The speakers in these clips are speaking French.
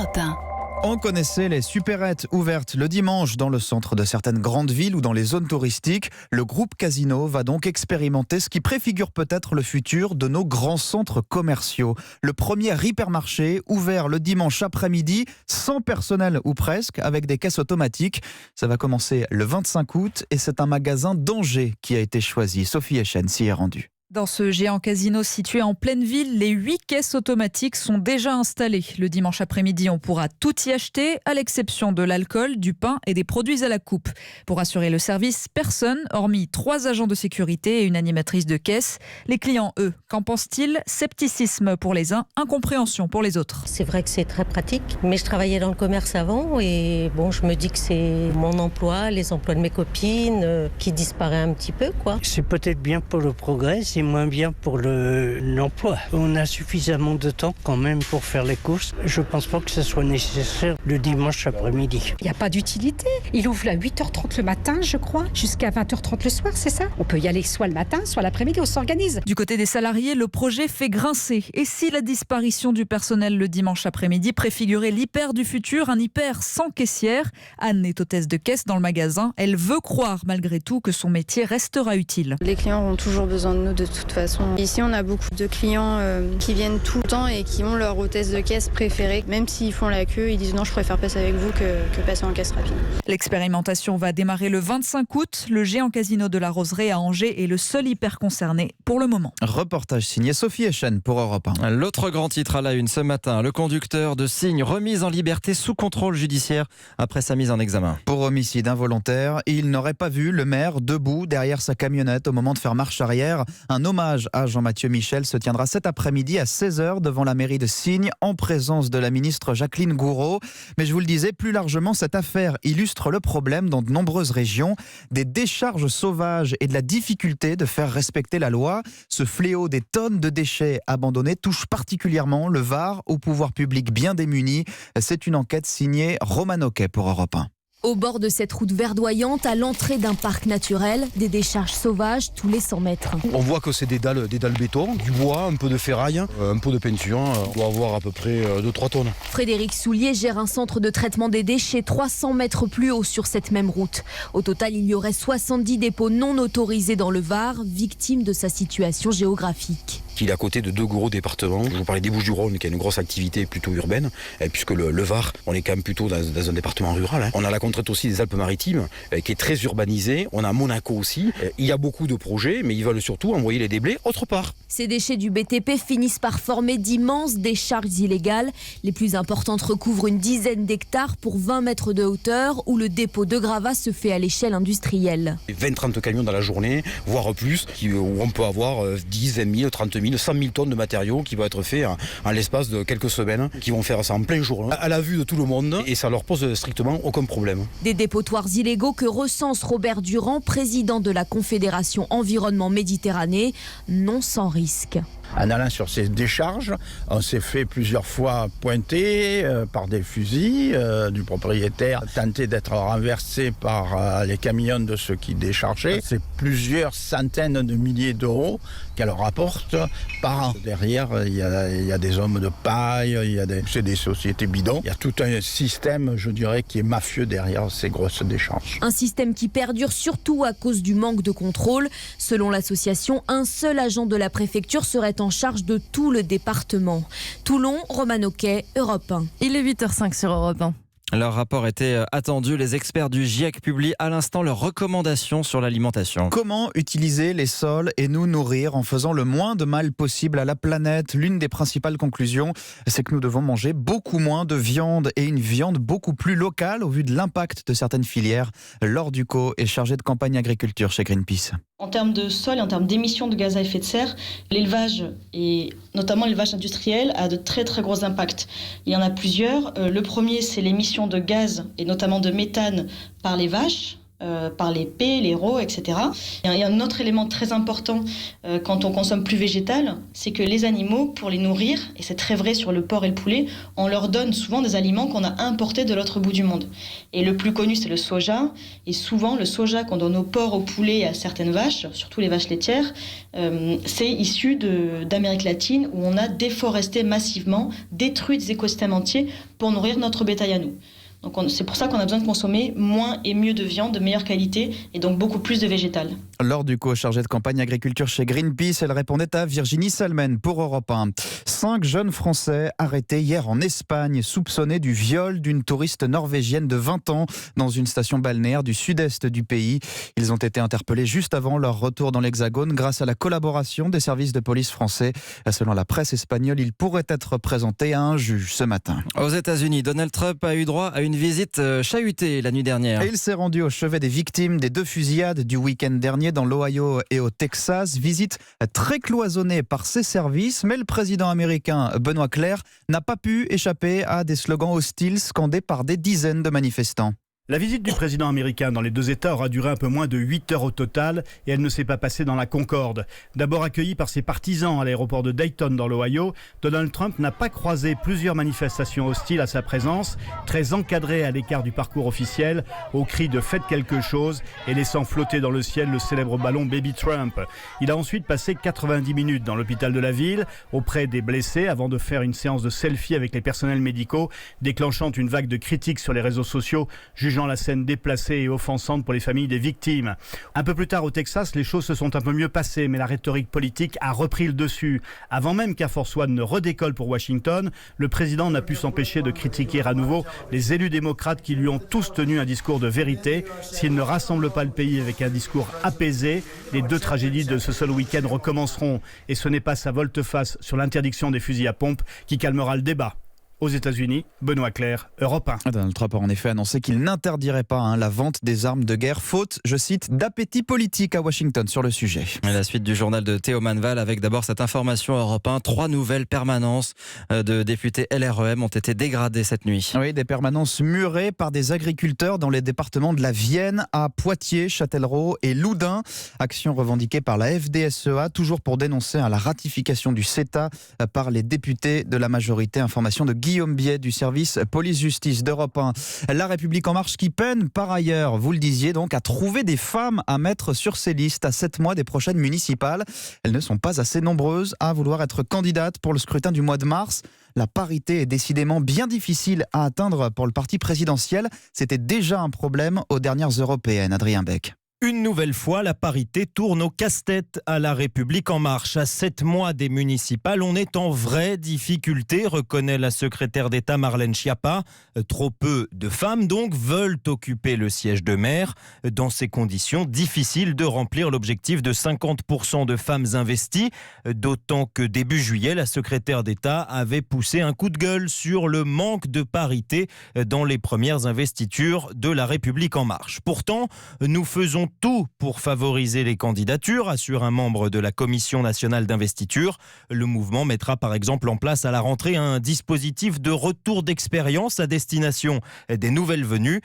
Europe 1. On connaissait les supérettes ouvertes le dimanche dans le centre de certaines grandes villes ou dans les zones touristiques. Le groupe Casino va donc expérimenter ce qui préfigure peut-être le futur de nos grands centres commerciaux. Le premier hypermarché ouvert le dimanche après-midi, sans personnel ou presque, avec des caisses automatiques. Ça va commencer le 25 août et c'est un magasin d'Angers qui a été choisi. Sophie Echen s'y est rendue. Dans ce géant casino situé en pleine ville, les 8 caisses automatiques sont déjà installées. Le dimanche après-midi, on pourra tout y acheter, à l'exception de l'alcool, du pain et des produits à la coupe. Pour assurer le service, personne, hormis 3 agents de sécurité et une animatrice de caisse. Les clients, eux, qu'en pensent-ils ? Scepticisme pour les uns, incompréhension pour les autres. C'est vrai que c'est très pratique, mais je travaillais dans le commerce avant et bon, je me dis que c'est mon emploi, les emplois de mes copines qui disparaît un petit peu, quoi. C'est peut-être bien pour le progrès, c'est moins bien pour l'emploi. On a suffisamment de temps quand même pour faire les courses. Je ne pense pas que ce soit nécessaire le dimanche après-midi. Il n'y a pas d'utilité. Il ouvre à 8h30 le matin, je crois, jusqu'à 20h30 le soir, c'est ça ? On peut y aller soit le matin, soit l'après-midi, on s'organise. Du côté des salariés, le projet fait grincer. Et si la disparition du personnel le dimanche après-midi préfigurait l'hyper du futur, un hyper sans caissière ? Anne est hôtesse de caisse dans le magasin. Elle veut croire malgré tout que son métier restera utile. Les clients auront toujours besoin de nous de toute façon. Ici, on a beaucoup de clients qui viennent tout le temps et qui ont leur hôtesse de caisse préférée. Même s'ils font la queue, ils disent non, je préfère passer avec vous que passer en caisse rapide. L'expérimentation va démarrer le 25 août. Le géant casino de la Roseraie à Angers est le seul hyper concerné pour le moment. Reportage signé Sophie Echen pour Europe 1. L'autre grand titre à la une ce matin, le conducteur de Signes remis en liberté sous contrôle judiciaire après sa mise en examen. Pour homicide involontaire, il n'aurait pas vu le maire debout derrière sa camionnette au moment de faire marche arrière. Un hommage à Jean-Mathieu Michel se tiendra cet après-midi à 16h devant la mairie de Signes en présence de la ministre Jacqueline Gouraud. Mais je vous le disais, plus largement, cette affaire illustre le problème dans de nombreuses régions, des décharges sauvages et de la difficulté de faire respecter la loi. Ce fléau des tonnes de déchets abandonnés touche particulièrement le Var, au pouvoir public bien démuni. C'est une enquête signée Roman Oquet pour Europe 1. Au bord de cette route verdoyante, à l'entrée d'un parc naturel, des décharges sauvages tous les 100 mètres. On voit que c'est des dalles béton, du bois, un peu de ferraille, un peu de peinture. On doit avoir à peu près 2-3 tonnes. Frédéric Soulier gère un centre de traitement des déchets 300 mètres plus haut sur cette même route. Au total, il y aurait 70 dépôts non autorisés dans le Var, victimes de sa situation géographique. Il est à côté de 2 gros départements. Je vous parlais des Bouches-du-Rhône, qui a une grosse activité plutôt urbaine, puisque le Var, on est quand même plutôt dans un département rural. On a la contrainte aussi des Alpes-Maritimes, qui est très urbanisée. On a Monaco aussi. Il y a beaucoup de projets, mais ils veulent surtout envoyer les déblais autre part. Ces déchets du BTP finissent par former d'immenses décharges illégales. Les plus importantes recouvrent une dizaine d'hectares pour 20 mètres de hauteur, où le dépôt de gravats se fait à l'échelle industrielle. 20-30 camions dans la journée, voire plus, où on peut avoir 10, 20 000, 30 000, 100 000 tonnes de matériaux qui vont être faits en l'espace de quelques semaines, qui vont faire ça en plein jour, à la vue de tout le monde, et ça leur pose strictement aucun problème. Des dépotoirs illégaux que recense Robert Durand, président de la Confédération Environnement Méditerranée, non sans risque. En allant sur ces décharges, on s'est fait plusieurs fois pointer par des fusils du propriétaire, tenté d'être renversé par les camions de ceux qui déchargeaient. C'est plusieurs centaines de milliers d'euros qu'elle rapporte par an. Derrière, il y a des hommes de paille, c'est des sociétés bidons. Il y a tout un système, je dirais, qui est mafieux derrière ces grosses décharges. Un système qui perdure surtout à cause du manque de contrôle. Selon l'association, un seul agent de la préfecture serait en charge de tout le département. Toulon, Roman Oquet, Europe 1. Il est 8h05 sur Europe 1. Leur rapport était attendu. Les experts du GIEC publient à l'instant leurs recommandations sur l'alimentation. Comment utiliser les sols et nous nourrir en faisant le moins de mal possible à la planète ? L'une des principales conclusions, c'est que nous devons manger beaucoup moins de viande et une viande beaucoup plus locale au vu de l'impact de certaines filières. Laure Ducot est chargée de campagne agriculture chez Greenpeace. En termes de sol et en termes d'émissions de gaz à effet de serre, l'élevage, et notamment l'élevage industriel, a de très très gros impacts. Il y en a plusieurs. Le premier, c'est l'émission de gaz et notamment de méthane par les vaches. par les P, les RO, etc. Il y a un autre élément très important quand on consomme plus végétal, c'est que les animaux, pour les nourrir, et c'est très vrai sur le porc et le poulet, on leur donne souvent des aliments qu'on a importés de l'autre bout du monde. Et le plus connu, c'est le soja. Et souvent, le soja qu'on donne aux porcs, aux poulets et à certaines vaches, surtout les vaches laitières, c'est issu d'Amérique latine où on a déforesté massivement, détruit des écosystèmes entiers pour nourrir notre bétail à nous. Donc c'est pour ça qu'on a besoin de consommer moins et mieux de viande, de meilleure qualité et donc beaucoup plus de végétal. Lors du co-chargé de campagne agriculture chez Greenpeace, elle répondait à Virginie Salmen pour Europe 1. 5 jeunes Français arrêtés hier en Espagne, soupçonnés du viol d'une touriste norvégienne de 20 ans dans une station balnéaire du sud-est du pays. Ils ont été interpellés juste avant leur retour dans l'Hexagone grâce à la collaboration des services de police français. Selon la presse espagnole, ils pourraient être présentés à un juge ce matin. Aux États-Unis, Donald Trump a eu droit à une visite chahutée la nuit dernière. Et il s'est rendu au chevet des victimes des 2 fusillades du week-end dernier dans l'Ohio et au Texas. Visite très cloisonnée par ses services, mais le président américain Benoît Clerc n'a pas pu échapper à des slogans hostiles scandés par des dizaines de manifestants. La visite du président américain dans les 2 États aura duré un peu moins de 8 heures au total et elle ne s'est pas passée dans la concorde. D'abord accueilli par ses partisans à l'aéroport de Dayton dans l'Ohio, Donald Trump n'a pas croisé plusieurs manifestations hostiles à sa présence, très encadré à l'écart du parcours officiel, au cri de « faites quelque chose » et laissant flotter dans le ciel le célèbre ballon Baby Trump. Il a ensuite passé 90 minutes dans l'hôpital de la ville, auprès des blessés, avant de faire une séance de selfie avec les personnels médicaux, déclenchant une vague de critiques sur les réseaux sociaux, jugeant la scène déplacée et offensante pour les familles des victimes. Un peu plus tard au Texas, les choses se sont un peu mieux passées, mais la rhétorique politique a repris le dessus. Avant même qu'Air Force One ne redécolle pour Washington, le président n'a pu s'empêcher de critiquer à nouveau les élus démocrates qui lui ont tous tenu un discours de vérité. S'il ne rassemble pas le pays avec un discours apaisé, les 2 tragédies de ce seul week-end recommenceront. Et ce n'est pas sa volte-face sur l'interdiction des fusils à pompe qui calmera le débat. Aux États-Unis, Benoît Clerc, Europe 1. Donald Trump a en effet annoncé qu'il n'interdirait pas la vente des armes de guerre, faute, je cite, d'appétit politique à Washington sur le sujet. Et la suite du journal de Théo Manval avec d'abord cette information Europe 1. 3 nouvelles permanences de députés LREM ont été dégradées cette nuit. Oui, des permanences murées par des agriculteurs dans les départements de la Vienne, à Poitiers, Châtellerault et Loudun. Action revendiquée par la FDSEA, toujours pour dénoncer la ratification du CETA par les députés de la majorité. Information de Guillaume Biet du service police-justice d'Europe 1. La République en marche qui peine par ailleurs, vous le disiez donc, à trouver des femmes à mettre sur ses listes à 7 mois des prochaines municipales. Elles ne sont pas assez nombreuses à vouloir être candidates pour le scrutin du mois de mars. La parité est décidément bien difficile à atteindre pour le parti présidentiel. C'était déjà un problème aux dernières européennes. Adrien Beck. Une nouvelle fois, la parité tourne au casse-tête à la République en marche. À 7 mois des municipales, on est en vraie difficulté, reconnaît la secrétaire d'État Marlène Schiappa. Trop peu de femmes, donc, veulent occuper le siège de maire. Dans ces conditions, difficile de remplir l'objectif de 50% de femmes investies. D'autant que début juillet, la secrétaire d'État avait poussé un coup de gueule sur le manque de parité dans les premières investitures de la République en marche. Pourtant, nous faisons tout pour favoriser les candidatures, assure un membre de la Commission nationale d'investiture. Le mouvement mettra par exemple en place à la rentrée un dispositif de retour d'expérience à destination des nouvelles venues.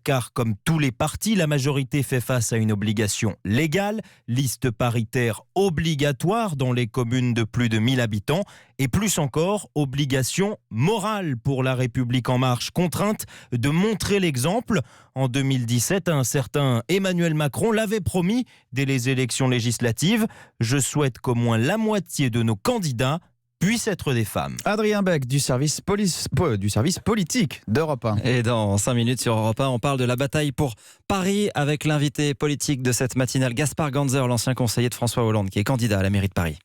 Car comme tous les partis, la majorité fait face à une obligation légale, liste paritaire obligatoire dans les communes de plus de 1000 habitants et plus encore, obligation morale pour la République en marche, contrainte de montrer l'exemple. En 2017, un certain Emmanuel Macron l'avait promis dès les élections législatives. Je souhaite qu'au moins la moitié de nos candidats puissent être des femmes. Adrien Beck du service politique d'Europe 1. Et dans 5 minutes sur Europe 1, on parle de la bataille pour Paris avec l'invité politique de cette matinale, Gaspard Ganzer, l'ancien conseiller de François Hollande, qui est candidat à la mairie de Paris.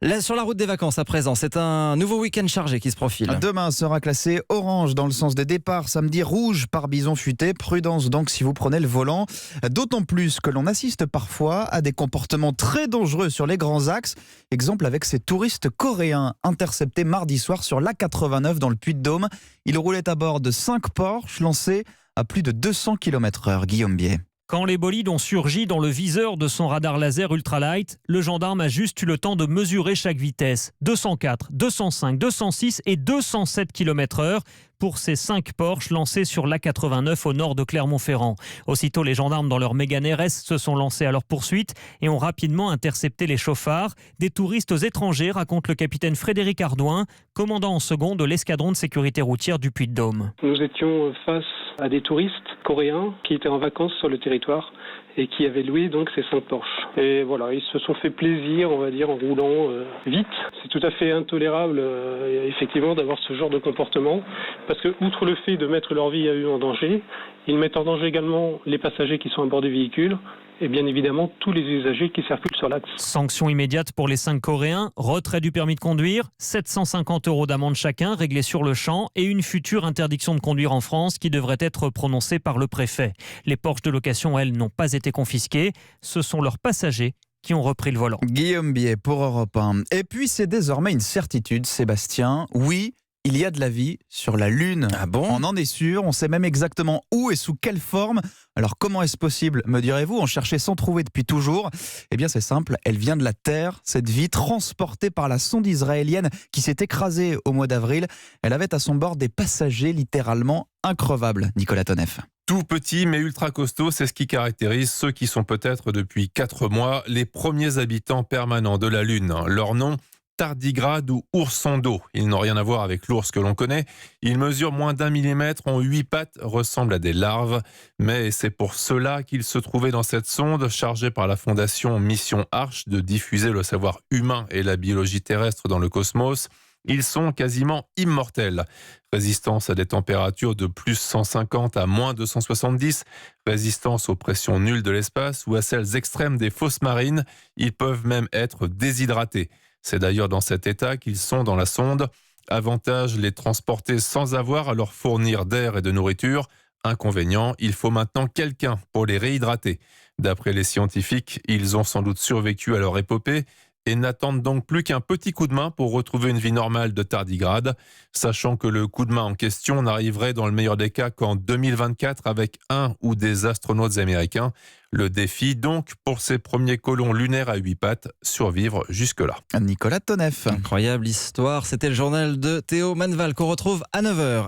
Là, sur la route des vacances à présent, c'est un nouveau week-end chargé qui se profile. Demain sera classé orange dans le sens des départs, samedi rouge par bison futé. Prudence donc si vous prenez le volant. D'autant plus que l'on assiste parfois à des comportements très dangereux sur les grands axes. Exemple avec ces touristes coréens interceptés mardi soir sur l'A89 dans le Puy-de-Dôme. Ils roulaient à bord de 5 Porsche lancés à plus de 200 km/h. Guillaume Biet. Quand les bolides ont surgi dans le viseur de son radar laser ultralight, le gendarme a juste eu le temps de mesurer chaque vitesse. 204, 205, 206 et 207 km/h. pour ces 5 Porsche lancés sur l'A89 au nord de Clermont-Ferrand. Aussitôt, les gendarmes dans leur Mégane RS se sont lancés à leur poursuite et ont rapidement intercepté les chauffards. Des touristes étrangers, raconte le capitaine Frédéric Ardouin, commandant en second de l'escadron de sécurité routière du Puy-de-Dôme. Nous étions face à des touristes coréens qui étaient en vacances sur le territoire et qui avaient loué donc ces 5 Porsche. Et voilà, ils se sont fait plaisir, on va dire, en roulant vite. C'est tout à fait intolérable, effectivement, d'avoir ce genre de comportement, parce que, outre le fait de mettre leur vie à eux en danger, ils mettent en danger également les passagers qui sont à bord du véhicule, et bien évidemment tous les usagers qui circulent sur l'axe. Sanction immédiate pour les 5 Coréens, retrait du permis de conduire, 750 € d'amende chacun réglés sur le champ et une future interdiction de conduire en France qui devrait être prononcée par le préfet. Les Porsche de location, elles, n'ont pas été confisquées. Ce sont leurs passagers qui ont repris le volant. Guillaume Biet pour Europe 1. Et puis c'est désormais une certitude, Sébastien. Oui, il y a de la vie sur la Lune. Ah bon ? On en est sûr, on sait même exactement où et sous quelle forme. Alors comment est-ce possible, me direz-vous ? On cherchait sans trouver depuis toujours. Eh bien c'est simple, elle vient de la Terre, cette vie transportée par la sonde israélienne qui s'est écrasée au mois d'avril. Elle avait à son bord des passagers littéralement increvables. Nicolas Tonef. Tout petit mais ultra costaud, c'est ce qui caractérise ceux qui sont peut-être depuis 4 mois les premiers habitants permanents de la Lune. Leur nom ? Tardigrade ou ourson d'eau. Ils n'ont rien à voir avec l'ours que l'on connaît. Ils mesurent moins d'1 millimètre, ont 8 pattes, ressemblent à des larves. Mais c'est pour cela qu'ils se trouvaient dans cette sonde chargée par la fondation Mission Arche de diffuser le savoir humain et la biologie terrestre dans le cosmos. Ils sont quasiment immortels. Résistance à des températures de plus 150 à moins 270, résistance aux pressions nulles de l'espace ou à celles extrêmes des fosses marines. Ils peuvent même être déshydratés. C'est d'ailleurs dans cet état qu'ils sont dans la sonde. Avantage, les transporter sans avoir à leur fournir d'air et de nourriture. Inconvénient, il faut maintenant quelqu'un pour les réhydrater. D'après les scientifiques, ils ont sans doute survécu à leur épopée et n'attendent donc plus qu'un petit coup de main pour retrouver une vie normale de tardigrade, sachant que le coup de main en question n'arriverait dans le meilleur des cas qu'en 2024 avec un ou des astronautes américains. Le défi donc pour ces premiers colons lunaires à 8 pattes, survivre jusque-là. Nicolas Tonef. Incroyable histoire, c'était le journal de Théo Manval qu'on retrouve à 9h.